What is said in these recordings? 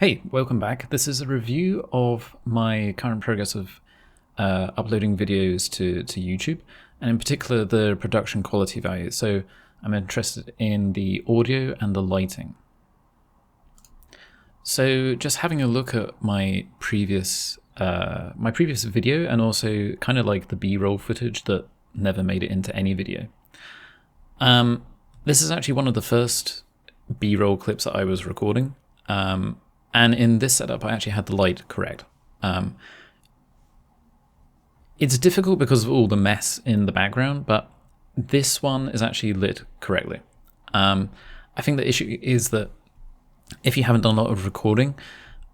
Hey, welcome back. This is a review of my current progress of uploading videos to YouTube, and in particular the production quality value. So I'm interested in the audio and the lighting. So just having a look at my previous video, and also kind of like the B-roll footage that never made it into any video. This is actually one of the first B-roll clips that I was recording. And in this setup, I actually had the light correct. It's difficult because of all the mess in the background, but this one is actually lit correctly. I think the issue is that if you haven't done a lot of recording,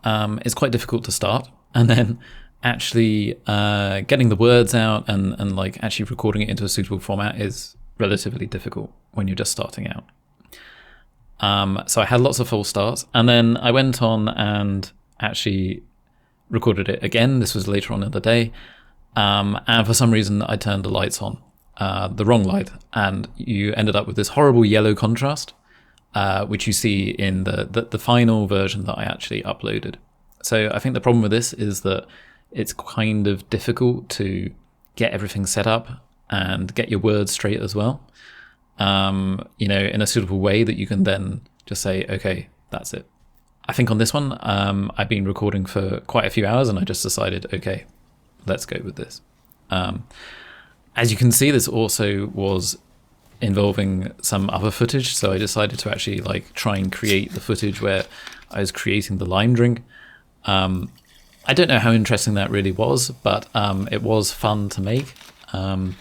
it's quite difficult to start, and then actually getting the words out and like actually recording it into a suitable format is relatively difficult when you're just starting out. So I had lots of false starts, and then I went on and actually recorded it again. This was later on in the day, and for some reason I turned the lights on, the wrong light, and you ended up with this horrible yellow contrast, which you see in the final version that I actually uploaded. So I think the problem with this is that it's kind of difficult to get everything set up and get your words straight as well. In a suitable way that you can then just say, okay, that's it. I think on this one, I've been recording for quite a few hours, and I just decided, okay, let's go with this. As you can see, this also was involving some other footage, so I decided to actually like try and create the footage where I was creating the lime drink. I don't know how interesting that really was, but it was fun to make. And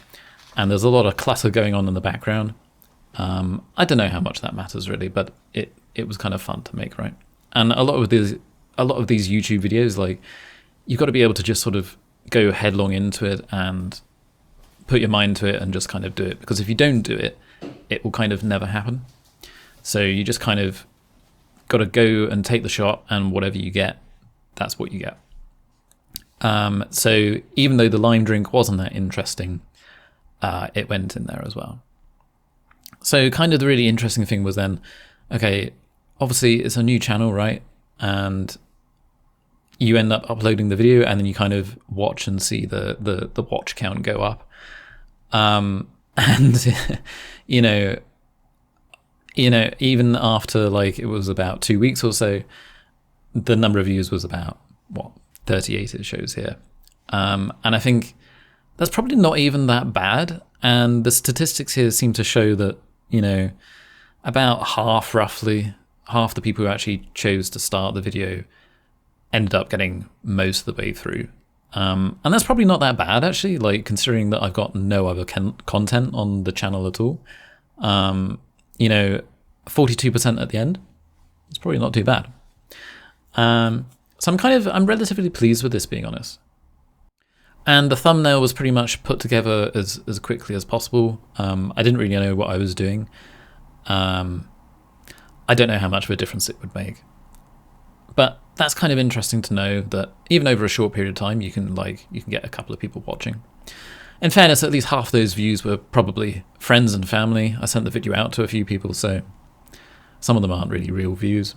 there's a lot of clutter going on in the background. I don't know how much that matters really, but it was kind of fun to make, right? And a lot of these YouTube videos, like, you've got to be able to just sort of go headlong into it and put your mind to it and just kind of do it, because if you don't do it, it will kind of never happen. So you just kind of got to go and take the shot, and whatever you get, that's what you get. So even though the lime drink wasn't that interesting, it went in there as well. So kind of the really interesting thing was then, okay, obviously it's a new channel, right? And you end up uploading the video, and then you kind of watch and see the watch count go up. And even after like it was about 2 weeks or so, the number of views was about 38 it shows here. And I think that's probably not even that bad. And the statistics here seem to show that, about roughly half the people who actually chose to start the video ended up getting most of the way through. And that's probably not that bad, actually, like considering that I've got no other content on the channel at all. 42% at the end, it's probably not too bad. So I'm relatively pleased with this, being honest. And the thumbnail was pretty much put together as quickly as possible. I didn't really know what I was doing. I don't know how much of a difference it would make. But that's kind of interesting to know that even over a short period of time, you can get a couple of people watching. In fairness, at least half those views were probably friends and family. I sent the video out to a few people, so some of them aren't really real views.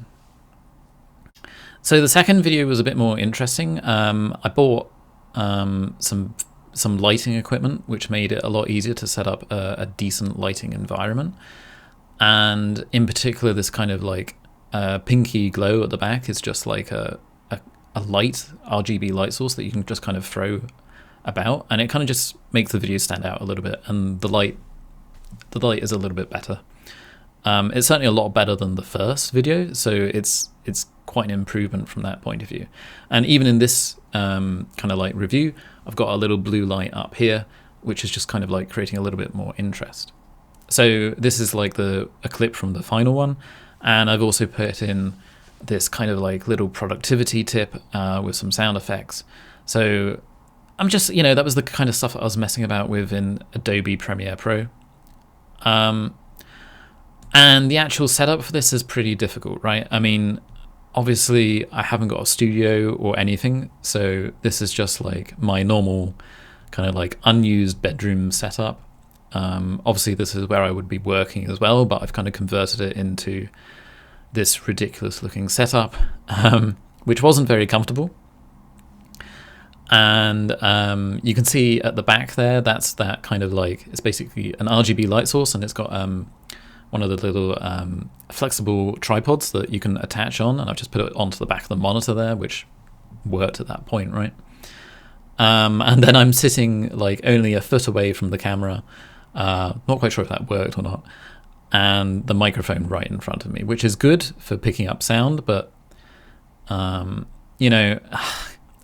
So the second video was a bit more interesting. I bought some lighting equipment, which made it a lot easier to set up a decent lighting environment. And in particular, this kind of like pinky glow at the back is just like a light RGB light source that you can just kind of throw about, and it kind of just makes the video stand out a little bit. And the light is a little bit better. It's certainly a lot better than the first video, so it's quite an improvement from that point of view. And even in this kind of like review, I've got a little blue light up here, which is just kind of like creating a little bit more interest. So this is like a clip from the final one, and I've also put in this kind of like little productivity tip with some sound effects. So I'm just, that was the kind of stuff that I was messing about with in Adobe Premiere Pro. And the actual setup for this is pretty difficult, right? I mean, obviously I haven't got a studio or anything, so this is just like my normal kind of like unused bedroom setup. Obviously this is where I would be working as well, but I've kind of converted it into this ridiculous looking setup, which wasn't very comfortable. And you can see at the back there, that's that kind of like, it's basically an RGB light source, and it's got one of the little flexible tripods that you can attach on, and I've just put it onto the back of the monitor there, which worked at that point, right? And then I'm sitting like only a foot away from the camera, not quite sure if that worked or not, and the microphone right in front of me, which is good for picking up sound, but you know,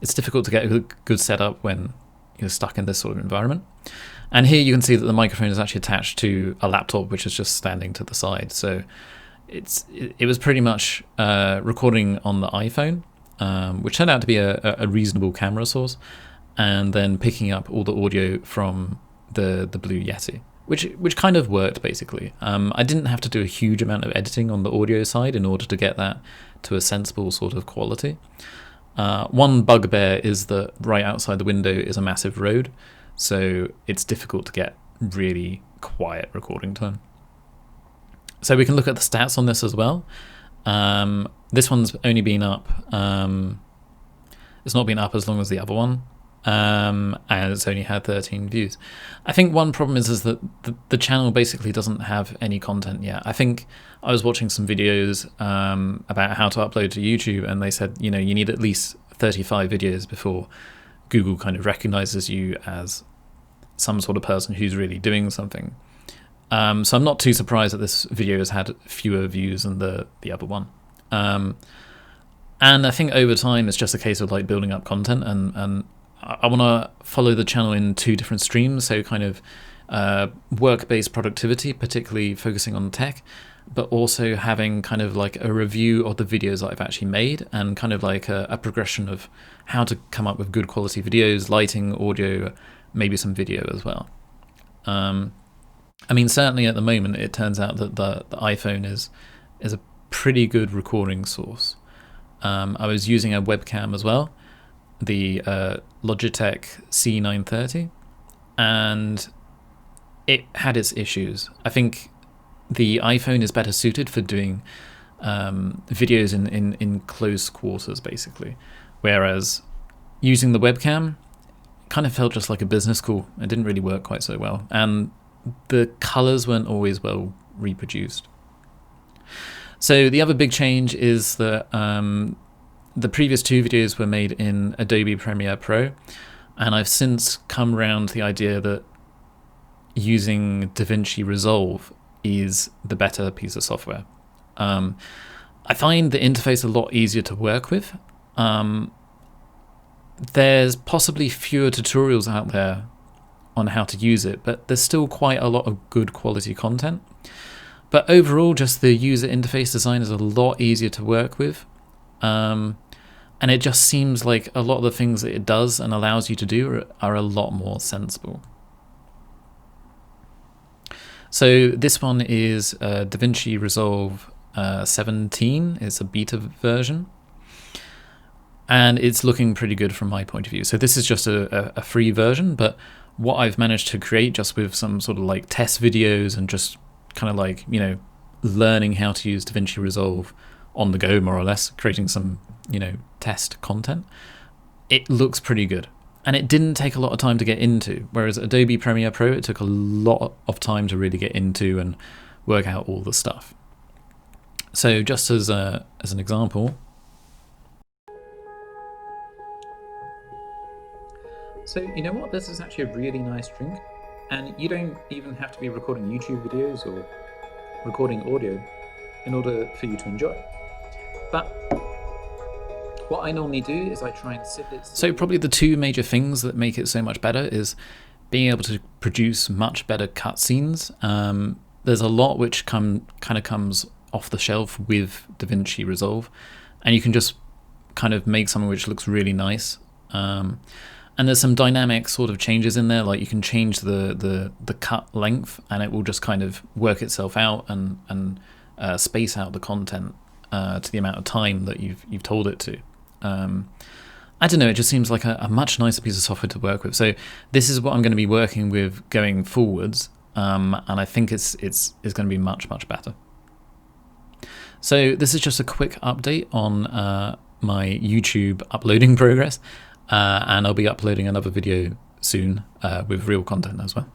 it's difficult to get a good setup when you're stuck in this sort of environment. And here you can see that the microphone is actually attached to a laptop, which is just standing to the side. So it was pretty much recording on the iPhone, which turned out to be a reasonable camera source, and then picking up all the audio from the Blue Yeti, which kind of worked basically. I didn't have to do a huge amount of editing on the audio side in order to get that to a sensible sort of quality. One bugbear is that right outside the window is a massive road, so it's difficult to get really quiet recording time. So we can look at the stats on this as well. This one's only been up, it's not been up as long as the other one, and it's only had 13 views. I think one problem is that the channel basically doesn't have any content yet. I think I was watching some videos about how to upload to YouTube, and they said, you know, you need at least 35 videos before Google kind of recognizes you as some sort of person who's really doing something. So I'm not too surprised that this video has had fewer views than the other one. And I think over time it's just a case of like building up content, and I want to follow the channel in two different streams, so kind of work-based productivity, particularly focusing on tech, but also having kind of like a review of the videos that I've actually made, and kind of like a progression of how to come up with good quality videos, lighting, audio, maybe some video as well. I mean, certainly at the moment it turns out that the iPhone is a pretty good recording source. I was using a webcam as well, the Logitech C930, and it had its issues. I think the iPhone is better suited for doing videos in close quarters, basically, whereas using the webcam kind of felt just like a business call. It didn't really work quite so well, and the colors weren't always well reproduced. So the other big change is that the previous two videos were made in Adobe Premiere Pro, and I've since come around to the idea that using DaVinci Resolve is the better piece of software. I find the interface a lot easier to work with. There's possibly fewer tutorials out there on how to use it, but there's still quite a lot of good quality content. But overall, just the user interface design is a lot easier to work with. And it just seems like a lot of the things that it does and allows you to do are a lot more sensible. So this one is DaVinci Resolve 17. It's a beta version, and it's looking pretty good from my point of view. So this is just a free version, but what I've managed to create just with some sort of like test videos and just kind of like, you know, learning how to use DaVinci Resolve on the go, more or less, creating some, you know, test content, it looks pretty good. And it didn't take a lot of time to get into, whereas Adobe Premiere Pro, it took a lot of time to really get into and work out all the stuff. So just as an example, so you know what, this is actually a really nice drink, and you don't even have to be recording YouTube videos or recording audio in order for you to enjoy. But what I normally do is I try and sip it. So probably the two major things that make it so much better is being able to produce much better cutscenes. There's a lot which kind of comes off the shelf with DaVinci Resolve, and you can just kind of make something which looks really nice. And there's some dynamic sort of changes in there, like you can change the cut length, and it will just kind of work itself out and space out the content to the amount of time that you've told it to. I don't know, it just seems like a much nicer piece of software to work with. So this is what I'm going to be working with going forwards, and I think it's going to be much better. So this is just a quick update on my YouTube uploading progress, and I'll be uploading another video soon with real content as well.